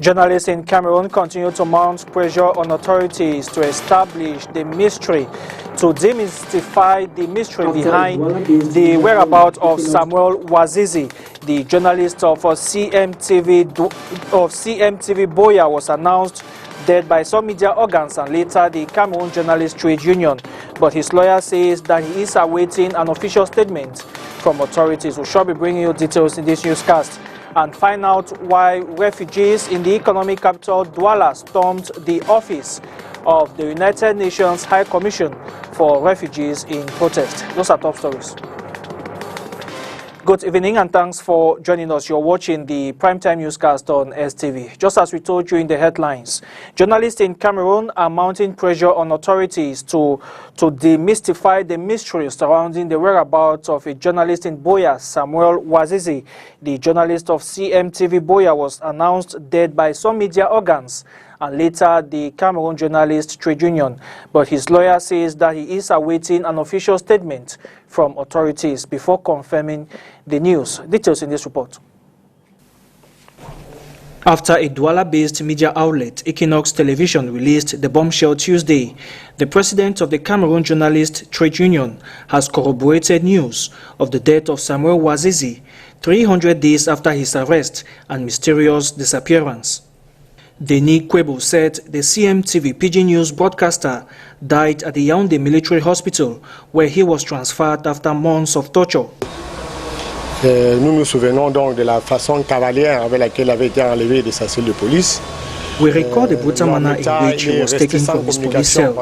Journalists in Cameroon continue to mount pressure on authorities to establish the mystery, to demystify the mystery behind the whereabouts of Samuel Wazizi. The journalist of CMTV Boya was announced dead by some media organs and later the Cameroon Journalist Trade Union. But his lawyer says that he is awaiting an official statement from authorities. We shall be bringing you details in this newscast and find out why refugees in the economic capital Dwala stormed the office of the United Nations High Commission for Refugees in protest. Those are top stories. Good evening and thanks for joining us. You're watching the Primetime Newscast on STV. Just as we told you in the headlines, journalists in Cameroon are mounting pressure on authorities to demystify the mystery surrounding the whereabouts of a journalist in Boya, Samuel Wazizi. The journalist of CMTV Boya was announced dead by some media organs and later the Cameroon Journalist Trade Union. But his lawyer says that he is awaiting an official statement from authorities before confirming the news. Details in this report. After a Dwala-based media outlet, Equinox Television, released the bombshell Tuesday, the president of the Cameroon Journalist Trade Union has corroborated news of the death of Samuel Wazizi 300 days after his arrest and mysterious disappearance. Denis Kwebo said the CMTV Pidgin News broadcaster died at the Yaoundé Military Hospital, where he was transferred after months of torture. Nous nous souvenons donc de la façon cavalière avec laquelle avait été enlevé de sa celle de police. We recall the brutal manner in which he was taken from his police cell,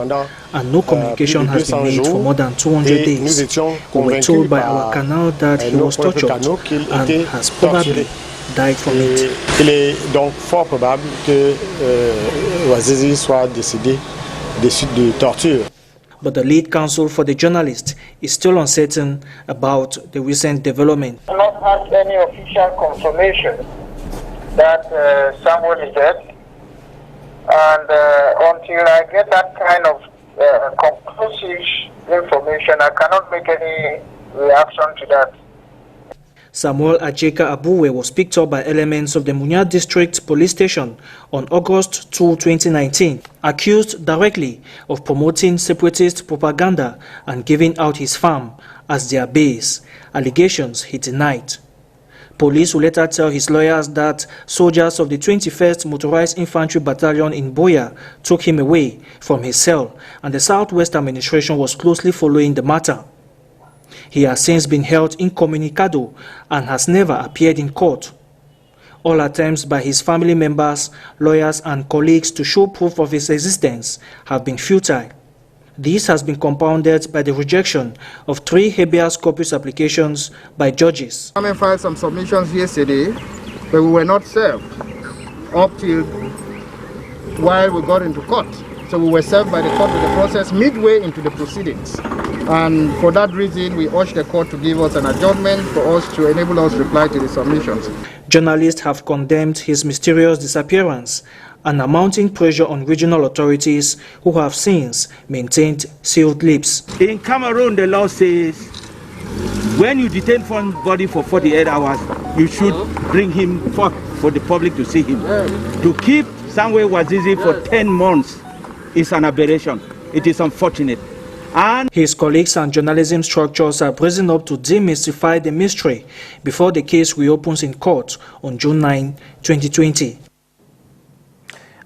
and no communication has been made for more than 200 days. We were told by our canal that he was tortured and has probably died from it. Il est donc fort probable que Wazizi soit décédé des suites de torture. But the lead counsel for the journalist is still uncertain about the recent development. I have not had any official confirmation that Samuel is dead, and until I get that kind of conclusive information, I cannot make any reaction to that. Samuel Ajeka Abuwe was picked up by elements of the Munya District Police Station on August 2, 2019, accused directly of promoting separatist propaganda and giving out his farm as their base, allegations he denied. Police will later tell his lawyers that soldiers of the 21st Motorized Infantry Battalion in Boya took him away from his cell, and the Southwest Administration was closely following the matter. He has since been held incommunicado and has never appeared in court. All attempts by his family members, lawyers and colleagues to show proof of his existence have been futile. This has been compounded by the rejection of 3 habeas corpus applications by judges. I filed some submissions yesterday, but we were not served up till while we got into court. So we were served by the court with the process midway into the proceedings. And for that reason, we urged the court to give us an adjournment for us to enable us to reply to the submissions. Journalists have condemned his mysterious disappearance and are mounting pressure on regional authorities who have since maintained sealed lips. In Cameroon, the law says when you detain somebody for 48 hours, you should bring him forth for the public to see him. To keep Samuel Wazizi for 10 months is an aberration. It is unfortunate. And his colleagues and journalism structures are brazen up to demystify the mystery before the case reopens in court on June 9, 2020.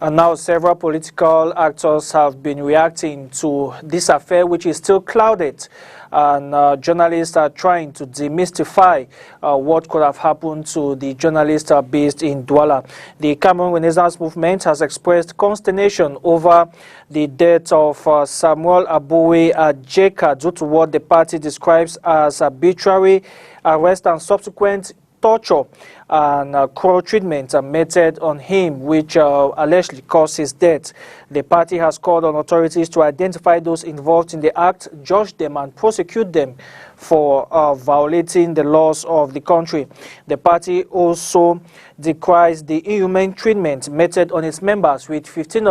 And now several political actors have been reacting to this affair, which is still clouded. And journalists are trying to demystify what could have happened to the journalist based in Dwala. The Cameroon Renaissance Movement has expressed consternation over the death of Samuel Abuwe Ajeka due to what the party describes as arbitrary arrest and subsequent torture and cruel treatment meted on him, which allegedly caused his death. The party has called on authorities to identify those involved in the act, judge them and prosecute them for violating the laws of the country. The party also decries the inhumane treatment meted on its members, with 15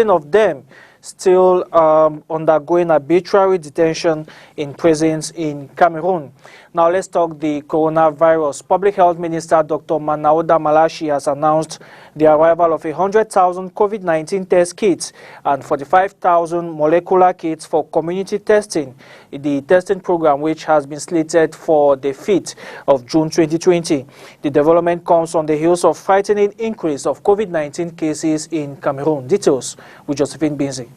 of them still undergoing arbitrary detention in prisons in Cameroon. Now let's talk the coronavirus. Public Health Minister Dr. Manauda Malashi has announced the arrival of 100,000 COVID-19 test kits and 45,000 molecular kits for community testing. The testing program, which has been slated for the 5th of June 2020. The development comes on the heels of frightening increase of COVID-19 cases in Cameroon. Details with Josephine Binzi.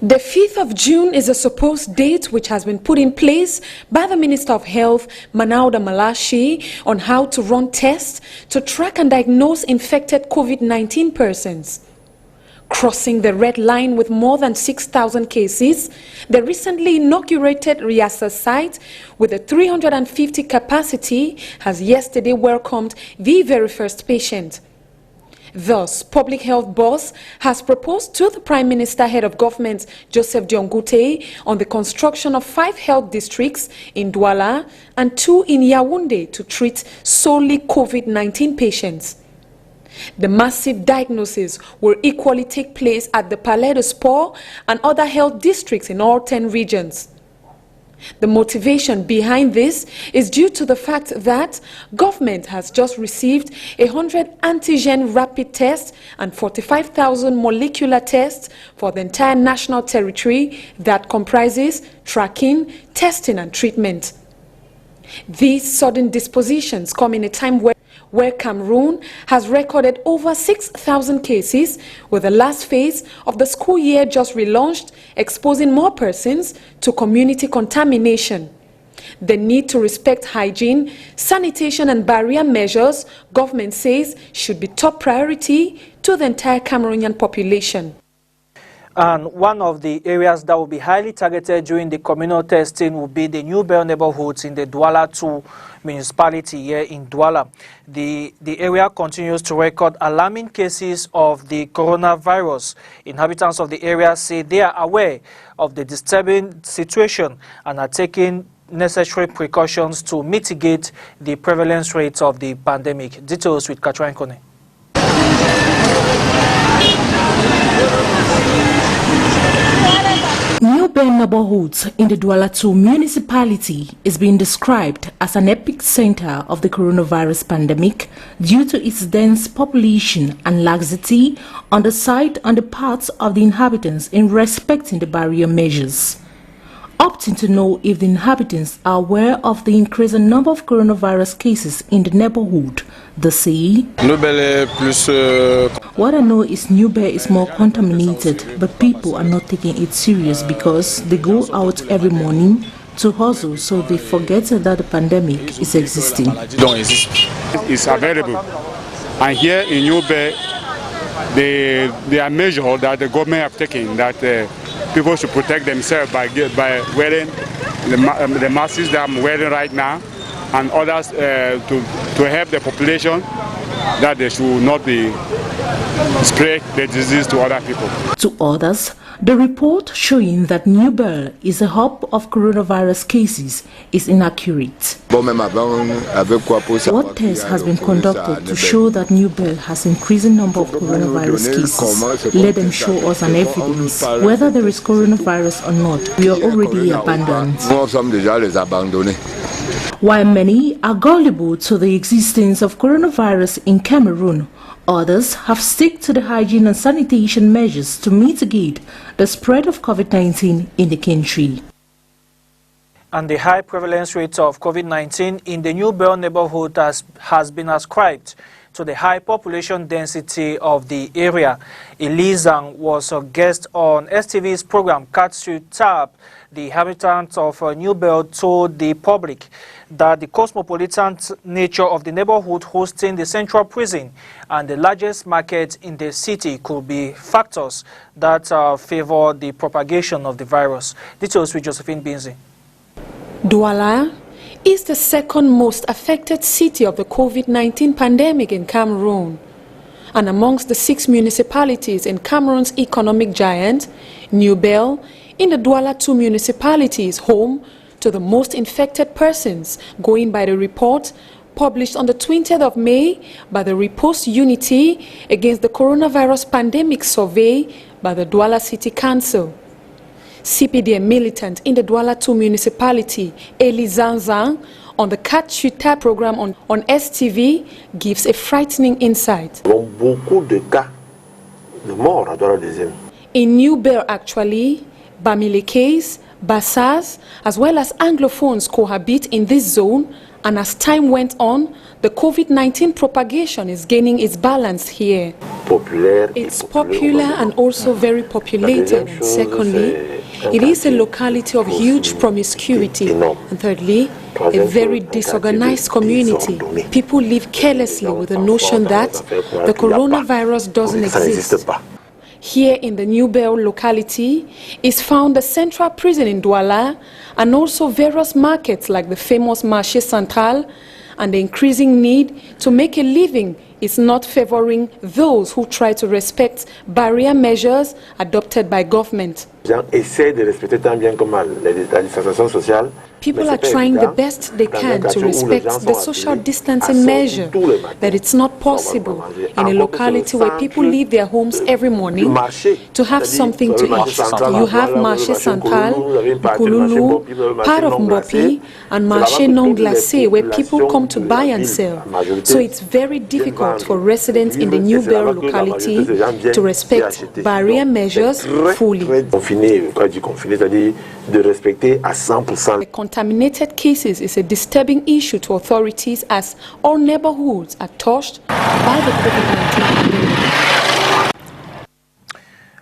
The 5th of June is a supposed date which has been put in place by the Minister of Health, Manauda Malashi, on how to run tests to track and diagnose infected COVID-19 persons. Crossing the red line with more than 6,000 cases, the recently inaugurated Riasa site with a 350 capacity has yesterday welcomed the very first patient. Thus, Public Health Boss has proposed to the Prime Minister, Head of Government, Joseph Diongute, on the construction of 5 health districts in Dwala and 2 in Yaoundé to treat solely COVID-19 patients. The massive diagnosis will equally take place at the Palais de Sport and other health districts in all 10 regions. The motivation behind this is due to the fact that government has just received 100 antigen rapid tests and 45,000 molecular tests for the entire national territory that comprises tracking, testing and treatment. These sudden dispositions come in a time where Cameroon has recorded over 6,000 cases, with the last phase of the school year just relaunched, exposing more persons to community contamination. The need to respect hygiene, sanitation and barrier measures, government says, should be top priority to the entire Cameroonian population. And one of the areas that will be highly targeted during the communal testing will be the New Bell neighborhoods in the Dwala 2 municipality here in Dwala. The area continues to record alarming cases of the coronavirus. Inhabitants of the area say they are aware of the disturbing situation and are taking necessary precautions to mitigate the prevalence rate of the pandemic. Details with Katrin Kone. New Bell neighborhoods in the Dwala 2 municipality is being described as an epic center of the coronavirus pandemic due to its dense population and laxity on the parts of the inhabitants in respecting the barrier measures. Opting to know if the inhabitants are aware of the increasing number of coronavirus cases in the neighborhood, they say, what I know is New Bell is more contaminated, but people are not taking it serious because they go out every morning to hustle, so they forget that the pandemic is existing. It's available. And here in New Bell, there are measures that the government have taken that people should protect themselves by wearing the masks that I'm wearing right now, and others to help the population that they should not be spread the disease to other people. To others, the report showing that New Bell is a hub of coronavirus cases is inaccurate. What test has been conducted to show that New Bell has increasing number of coronavirus cases? Let them show us an evidence. Whether there is coronavirus or not, we are already abandoned. While many are gullible to the existence of coronavirus in Cameroon, others have stuck to the hygiene and sanitation measures to mitigate the spread of COVID-19 in the country. And the high prevalence rate of COVID-19 in the New Bell neighborhood has been ascribed to the high population density of the area. Elizang was a guest on STV's program Cats to Tap. The inhabitants of New Bell told the public that the cosmopolitan nature of the neighborhood hosting the central prison and the largest market in the city could be factors that favor the propagation of the virus. Details with Josephine Binzi. Dwala is the second most affected city of the COVID-19 pandemic in Cameroon. And amongst the 6 municipalities in Cameroon's economic giant, New Bell in the Dwala 2 municipality is home to the most infected persons, going by the report published on the 20th of May by the Repost Unity against the coronavirus pandemic survey by the Dwala City Council. CPDM militant in the Dwala 2 municipality, Eli Zanzang, on the Catch Chuta program on STV, gives a frightening insight. In New Bel, actually, Bamilekes, Bassas, as well as Anglophones cohabit in this zone, and as time went on, the COVID-19 propagation is gaining its balance here. It's popular and also very populated. And secondly, it is a locality of huge promiscuity. And thirdly, a very disorganized community. People live carelessly with the notion that the coronavirus doesn't exist. Here in the New Bel locality is found the central prison in Dwala and also various markets like the famous Marché Central, and the increasing need to make a living is not favoring those who try to respect barrier measures adopted by government. People are trying the best they can to respect the social distancing measure, but it's not possible in a locality where people leave their homes every morning to have something to eat. You have Marché Central, Kululu, part of Mbopi, and Marché Non Glacé, where people come to buy and sell. So it's very difficult for residents in the New Bel locality to respect barrier measures fully. The contaminated cases is a disturbing issue to authorities as all neighborhoods are touched by the COVID-19 pandemic.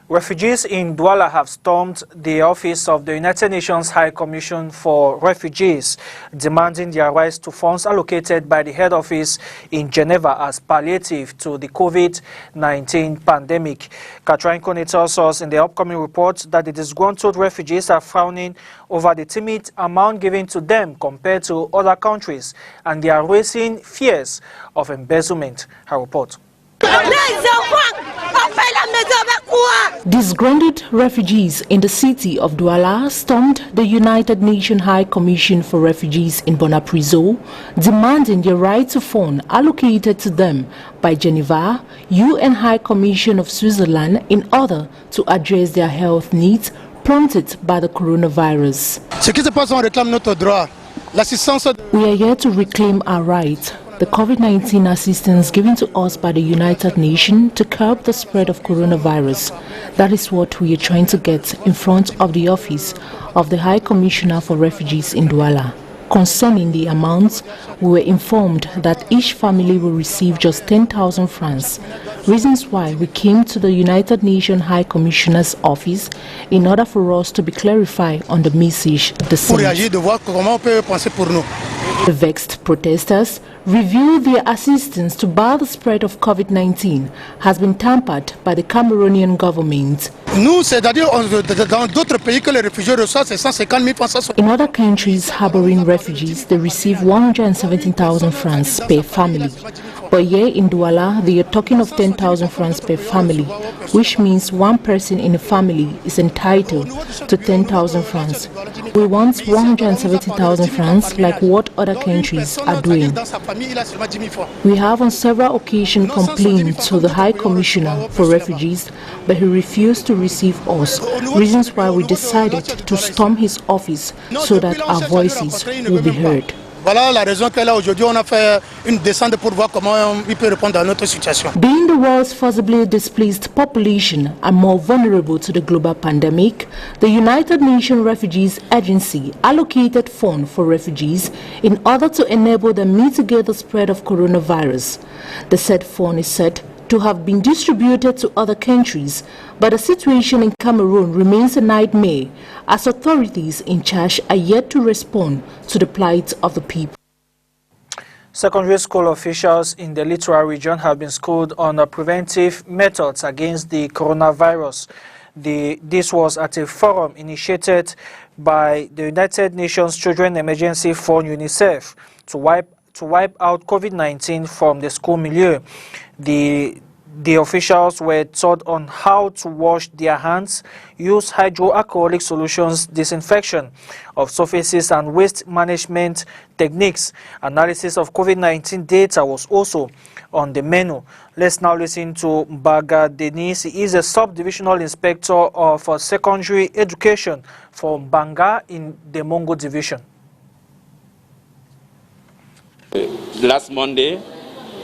Refugees in Dwala have stormed the office of the United Nations High Commission for Refugees, demanding their rights to funds allocated by the head office in Geneva as palliative to the COVID-19 pandemic. Katrin Kone tells us in the upcoming report that the disgruntled refugees are frowning over the timid amount given to them compared to other countries, and they are raising fears of embezzlement. Her report. Disgruntled refugees in the city of Dwala stormed the United Nations High Commission for Refugees in Bonapriso, demanding their right to funds allocated to them by Geneva, UN High Commission of Switzerland, in order to address their health needs prompted by the coronavirus. We are here to reclaim our rights. The COVID-19 assistance given to us by the United Nations to curb the spread of coronavirus. That is what we are trying to get in front of the office of the High Commissioner for Refugees in Dwala. Concerning the amounts, we were informed that each family will receive just 10,000 francs. Reasons why we came to the United Nations High Commissioner's office in order for us to be clarified on the message they sent. The vexed protesters revealed their assistance to bar the spread of COVID-19 has been tampered by the Cameroonian government. In other countries harboring refugees, they receive 170,000 francs per family. But here in Dwala, they are talking of 10,000 francs per family, which means one person in a family is entitled to 10,000 francs. We want 170,000 francs like what other countries are doing. We have on several occasions complained to the High Commissioner for Refugees, but he refused to receive us, reasons why we decided to storm his office so that our voices will be heard. Voilà la raison que là aujourd'hui on a fait une descente pour voir comment il peut répondre à notre situation. Being the world's forcibly displaced population and more vulnerable to the global pandemic, the United Nations Refugees Agency allocated funds for refugees in order to enable them mitigate the spread of coronavirus. The said fund is said to have been distributed to other countries, but the situation in Cameroon remains a nightmare as authorities in charge are yet to respond to the plight of the people. Secondary school officials in the Littoral region have been schooled on preventive methods against the coronavirus. This was at a forum initiated by the United Nations Children Emergency Fund UNICEF to wipe out COVID-19 from the school milieu. The officials were taught on how to wash their hands, use hydroalcoholic solutions, disinfection of surfaces and waste management techniques. Analysis of COVID-19 data was also on the menu. Let's now listen to Baga Denise. He is a sub-divisional inspector of secondary education for Banga in the Mongo division. Last Monday,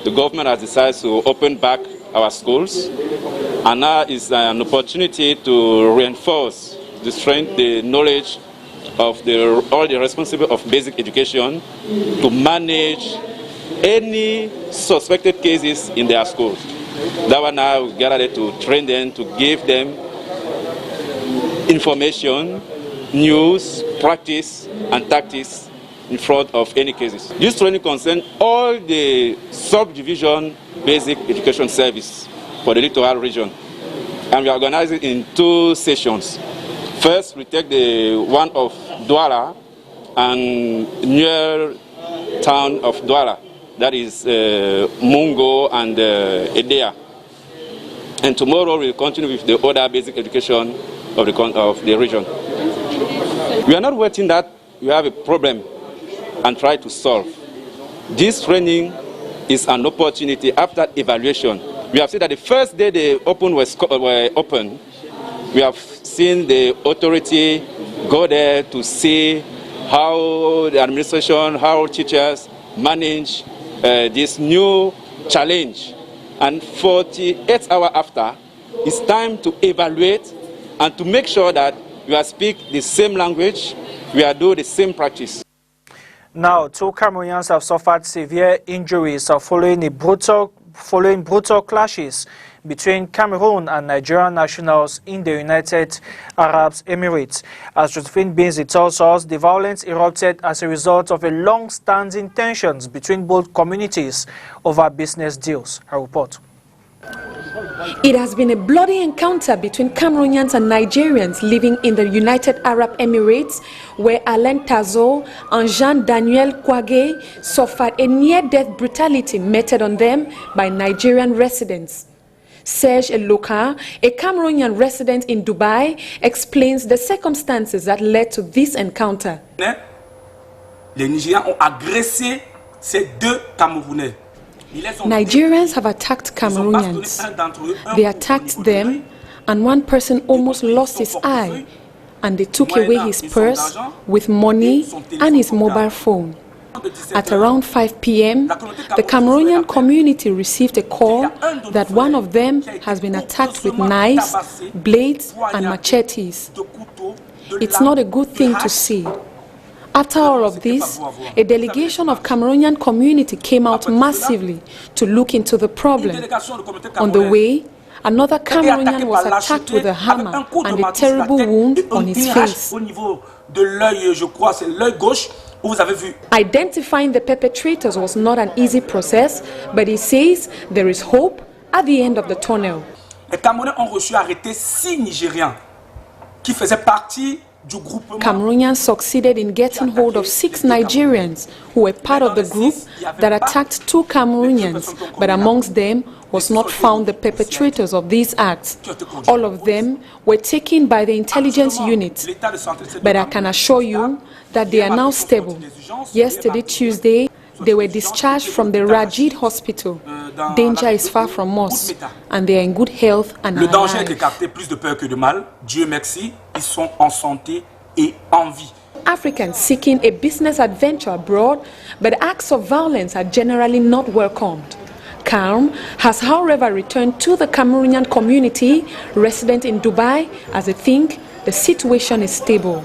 the government has decided to open back our schools, and now is an opportunity to reinforce the strength, the knowledge of all the responsible of basic education to manage any suspected cases in their schools. That one now we gathered to train them, to give them information, news, practice, and tactics in front of any cases. This training concerns all the subdivision basic education service for the littoral region, and we organize it in 2 sessions. First, we take the one of Dwala and near town of Dwala, that is Mungo and Edea. And tomorrow we'll continue with the other basic education of the region. We are not waiting that we have a problem and try to solve. This training is an opportunity after evaluation. We have seen that the first day the open were open, we have seen the authority go there to see how the administration, how teachers manage this new challenge. And 48 hours after, it's time to evaluate and to make sure that we are speak the same language, we are doing the same practice. Now, 2 Cameroonians have suffered severe injuries following brutal clashes between Cameroon and Nigerian nationals in the United Arab Emirates. As Josephine Binzi tells us, the violence erupted as a result of a long-standing tensions between both communities over business deals. Her report. It has been a bloody encounter between Cameroonians and Nigerians living in the United Arab Emirates, where Alain Tazo and Jean-Daniel Kwage suffered a near-death brutality meted on them by Nigerian residents. Serge Eloka, a Cameroonian resident in Dubai, explains the circumstances that led to this encounter. Les Nigérians ont agressé ces 2 Camerounais. Nigerians have attacked Cameroonians. They attacked them, and one person almost lost his eye, and they took away his purse with money and his mobile phone. At around 5 p.m., the Cameroonian community received a call that one of them has been attacked with knives, blades, and machetes. It's not a good thing to see. After all of this, a delegation of Cameroonian community came out massively to look into the problem. On the way, another Cameroonian was attacked with a hammer and a terrible wound on his face. Identifying the perpetrators was not an easy process, but he says there is hope at the end of the tunnel. Les Camerounais ont reçu arrêter 6 Nigériens qui faisaient partie. Cameroonians succeeded in getting hold of 6 Nigerians who were part of the group that attacked 2 Cameroonians, but amongst them was not found the perpetrators of these acts. All of them were taken by the intelligence unit, but I can assure you that they are now stable. Yesterday, Tuesday, they were discharged from the Rajid hospital. Danger is far from us, and they are in good health and Le danger alive. est écarté, plus de peur que de mal. Dieu merci, ils sont en santé et en vie. Africans seeking a business adventure abroad, but acts of violence are generally not welcomed. Calm has, however, returned to the Cameroonian community resident in Dubai, as they think the situation is stable.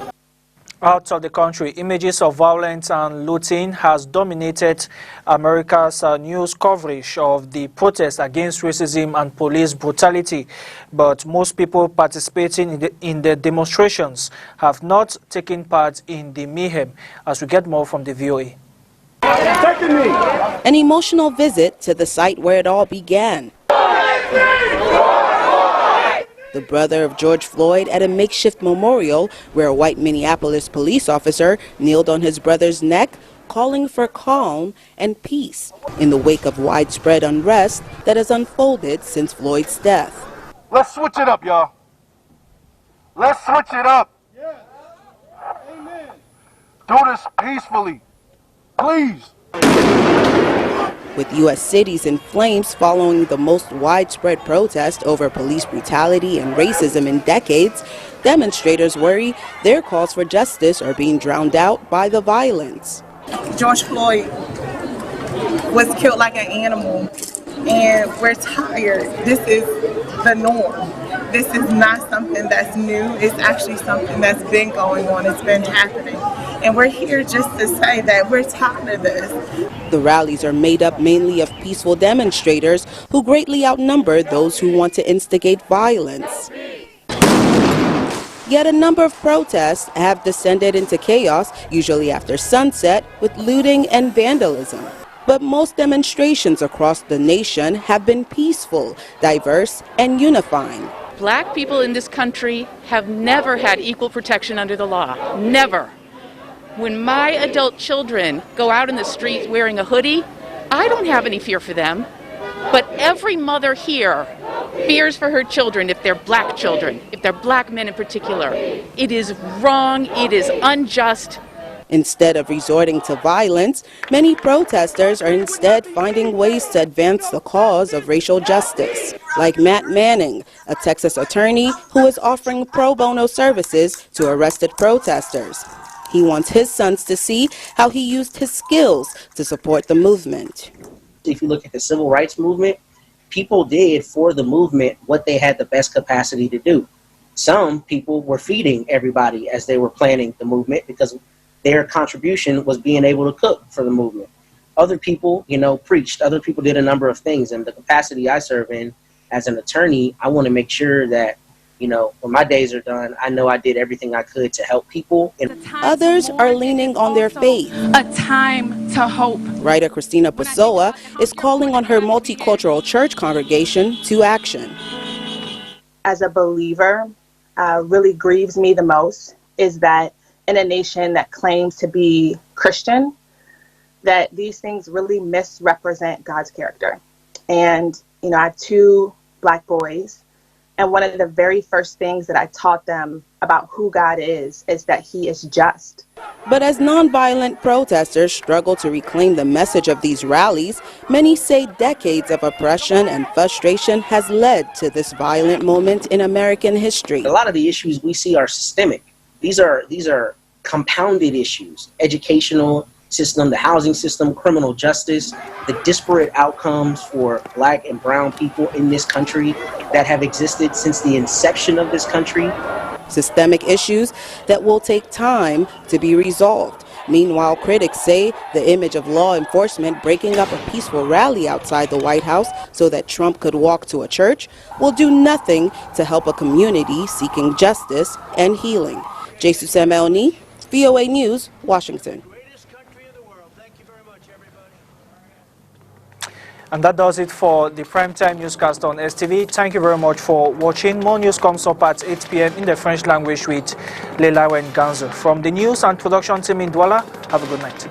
Out of the country, images of violence and looting has dominated America's news coverage of the protests against racism and police brutality. But most people participating in the demonstrations have not taken part in the mayhem. As we get more from the VOA. An emotional visit to the site where it all began. The brother of George Floyd at a makeshift memorial where a white Minneapolis police officer kneeled on his brother's neck, calling for calm and peace in the wake of widespread unrest that has unfolded since Floyd's death. Let's switch it up, y'all. Let's switch it up. Yeah. Amen. Do this peacefully, please. With U.S. cities in flames following the most widespread protest over police brutality and racism in decades, demonstrators worry their calls for justice are being drowned out by the violence. George Floyd was killed like an animal, and we're tired. This is the norm. This is not something that's new. It's actually something that's been going on. It's been happening. And we're here just to say that we're tired of this. The rallies are made up mainly of peaceful demonstrators who greatly outnumber those who want to instigate violence. Yet a number of protests have descended into chaos, usually after sunset, with looting and vandalism. But most demonstrations across the nation have been peaceful, diverse, and unifying. Black people in this country have never had equal protection under the law. Never. When my adult children go out in the street wearing a hoodie, I don't have any fear for them. But every mother here fears for her children if they're black children, if they're black men in particular. It is wrong, it is unjust. Instead of resorting to violence, many protesters are instead finding ways to advance the cause of racial justice, like Matt Manning, a Texas attorney who is offering pro bono services to arrested protesters. He wants his sons to see how he used his skills to support the movement. If you look at the civil rights movement, people did for the movement what they had the best capacity to do. Some people were feeding everybody as they were planning the movement because their contribution was being able to cook for the movement. Other people, preached. Other people did a number of things. And the capacity I serve in as an attorney, I want to make sure that, when my days are done, I know I did everything I could to help people. And others are leaning on their faith. A time to hope. Writer Christina Pessoa is calling on her multicultural church congregation to action. As a believer, really grieves me the most is that in a nation that claims to be Christian, that these things really misrepresent God's character. And, I have 2 black boys. And one of the very first things that I taught them about who God is that he is just. But as nonviolent protesters struggle to reclaim the message of these rallies, many say decades of oppression and frustration has led to this violent moment in American history. A lot of the issues we see are systemic. These are compounded issues: educational system, the housing system, criminal justice, the disparate outcomes for black and brown people in this country that have existed since the inception of this country. Systemic issues that will take time to be resolved. Meanwhile, critics say the image of law enforcement breaking up a peaceful rally outside the White House so that Trump could walk to a church will do nothing to help a community seeking justice and healing. Jesus Melny, VOA News, Washington. And that does it for the primetime newscast on STV. Thank you very much for watching. More news comes up at 8 p.m. in the French language with Leila Ganzo. From the news and production team in Dwala, have a good night.